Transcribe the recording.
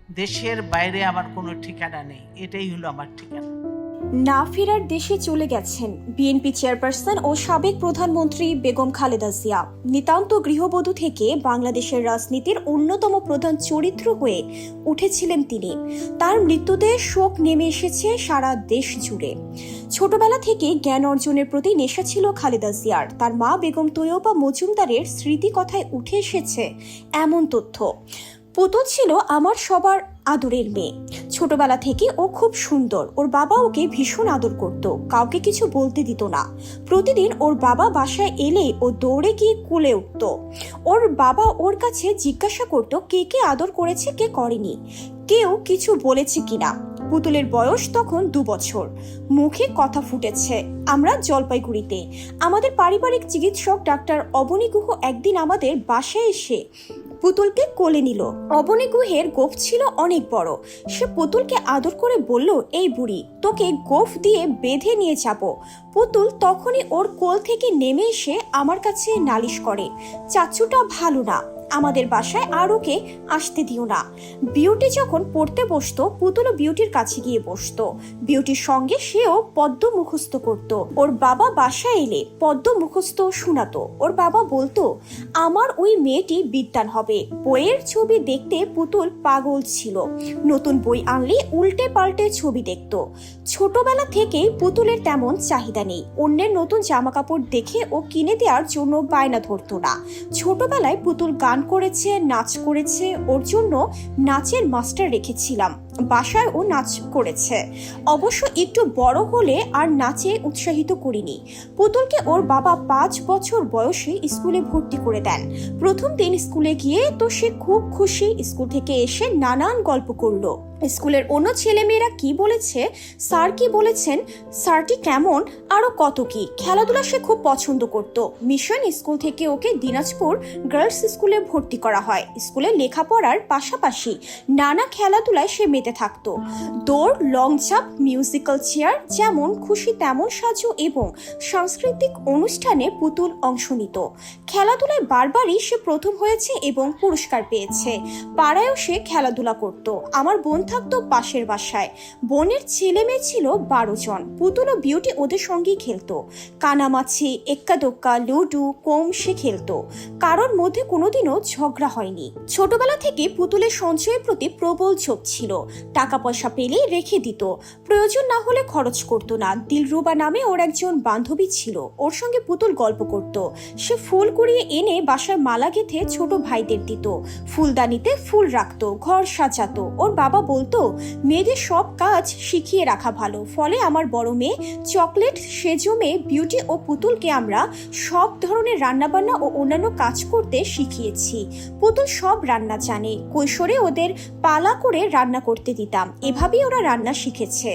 দেশের বাইরে আমার কোনো ঠিকানা নেই, এটাই হলো আমার ঠিকানা। না ফেরার দেশে চলে গেছেন বিএনপি চেয়ারপারসন ও সাবেক প্রধানমন্ত্রী বেগম খালেদা জিয়া। নিতান্ত গৃহবধূ থেকে বাংলাদেশের রাজনীতির অন্যতম প্রধান চরিত্র হয়ে উঠেছিলেন তিনি। তার মৃত্যুতে শোক নেমে এসেছে সারা দেশ জুড়ে। ছোটবেলা থেকে জ্ঞান অর্জনের প্রতি নেশা ছিল খালেদা জিয়ার। তার মা বেগম তৈয়বা মজুমদারের স্মৃতি কথায় উঠে এসেছে এমন তথ্য। পুতুল ছিল আমার সবার আদরের মেয়ে। ছোটবেলা থেকে ও খুব সুন্দর। ওর বাবা ওকে ভীষণ আদর করত, কাউকে কিছু বলতে দিত না। প্রতিদিন ওর বাবা বাসায় এলে ও দৌড়ে গিয়ে কোলে উঠত। ওর বাবা ওর কাছে জিজ্ঞাসা করত কে কে আদর করেছে, কে করেনি, কেউ কিছু বলেছে কিনা। পুতুলের বয়স তখন 2 বছর। মুখে কথা ফুটেছে। আমরা জলপাইগুড়িতে। আমাদের পারিবারিক চিকিৎসক ডাক্তার অবনী গুহ একদিন আমাদের বাসায় এসে পুতুলকে কোলে নিল। অবনী গুহের গোঁফ ছিল অনেক বড়। সে পুতুলকে আদর করে বলল, এই বুড়ি, তোকে গোঁফ দিয়ে বেঁধে নিয়ে যাব। পুতুল তখনই ওর কোল থেকে নেমে এসে আমার কাছে নালিশ করে, চাচুটা ভালো না, আমাদের বাসায় আর ওকে আসতে দিও না। বিউটি যখন পড়তে বসতো, পুতুলও বিউটির কাছে গিয়ে বসতো। বিউটির সঙ্গে সেও পদ্ম মুখস্থ করত। ওর বাবা বাসায় এলে পদ্ম মুখস্থ শোনাতো। ওর বাবা বলতো, আমার ওই মেয়েটি বিদ্বান হবে। বইয়ের ছবি দেখতে পুতুল পাগল ছিল। নতুন বই আনলে উল্টে পাল্টে ছবি দেখতো। ছোটবেলা থেকেই পুতুলের তেমন চাহিদা নেই। অন্যের নতুন জামা কাপড় দেখে ও কিনে দেওয়ার জন্য বায়না ধরতো না। ছোটবেলায় পুতুল গান করেছে, নাচ করেছে। ওর জন্য নাচের মাস্টার রেখেছিলাম। বাসায় ও নাচ করেছে। অবশ্য একটু বড় হলে আর নাচে উৎসাহিত করিনি। পুতুলকে ওর বাবা 5 বছর বয়সে স্কুলে ভর্তি করে দেন। প্রথম দিন স্কুলে গিয়ে তো সে খুব খুশি। স্কুল থেকে এসে নানান গল্প করলো। স্কুলের অন্য ছেলেমেয়েরা কি বলেছে, স্যার কি বলেছেন, স্যারটি কেমন, আরো কত কি। খেলাধুলা সে খুব পছন্দ করত। মিশন স্কুল থেকে ওকে দিনাজপুর গার্লস স্কুলে ভর্তি করা হয়। স্কুলে লেখাপড়ার পাশাপাশি নানা খেলাধুলায় সে মেতে থাকতো। দৌড়, লং জাম্প, মিউজিক্যাল চেয়ার, যেমন খুশি তেমন সাজু এবং সাংস্কৃতিক অনুষ্ঠানে পুতুল অংশ নিত। খেলাধুলায় বারবারই সে প্রথম হয়েছে এবং পুরস্কার পেয়েছে। পাড়ায়ও সে খেলাধুলা করত। আমার বোন থাকতো পাশের বাসায়। বোনের ছেলে মেয়ে ছিল 12 জন। পুতুল ও বিউটি ওদের সঙ্গেই খেলতো। কানামাছি, এক্কা দোক্কা, লুডু, কোম সে খেলতো। কারোর মধ্যে কোনোদিনও ঝগড়া হয়নি। ছোটবেলা থেকে পুতুলের সঞ্চয়ের প্রতি প্রবল ঝোঁক ছিল। টাকা পয়সা পেলে রেখে দিত, প্রয়োজন না হলে খরচ করতো না। দিলরুবা নামে ওর একজন বান্ধবী ছিল। ওর সঙ্গে পুতুল গল্প করত। সে ফুল কুড়িয়ে এনে বাসায় মালা গেঁথে ছোট ভাইদের দিত। ফুলদানিতে ফুল রাখতো, ঘর সাজাতো। ওর বাবা বলতো, মেয়েদের সব কাজ শিখিয়ে রাখা ভালো। ফলে আমার বড় মেয়ে চকলেট সেজো মেয়ে বিউটি ও পুতুলকে আমরা সব ধরনের রান্নাবান্না ও অন্যান্য কাজ করতে শিখিয়েছি। পুতুল সব রান্না জানে। কৈশোরে ওদের পালা করে রান্না করতে দিতাম। এভাবেই ওরা রান্না শিখেছে।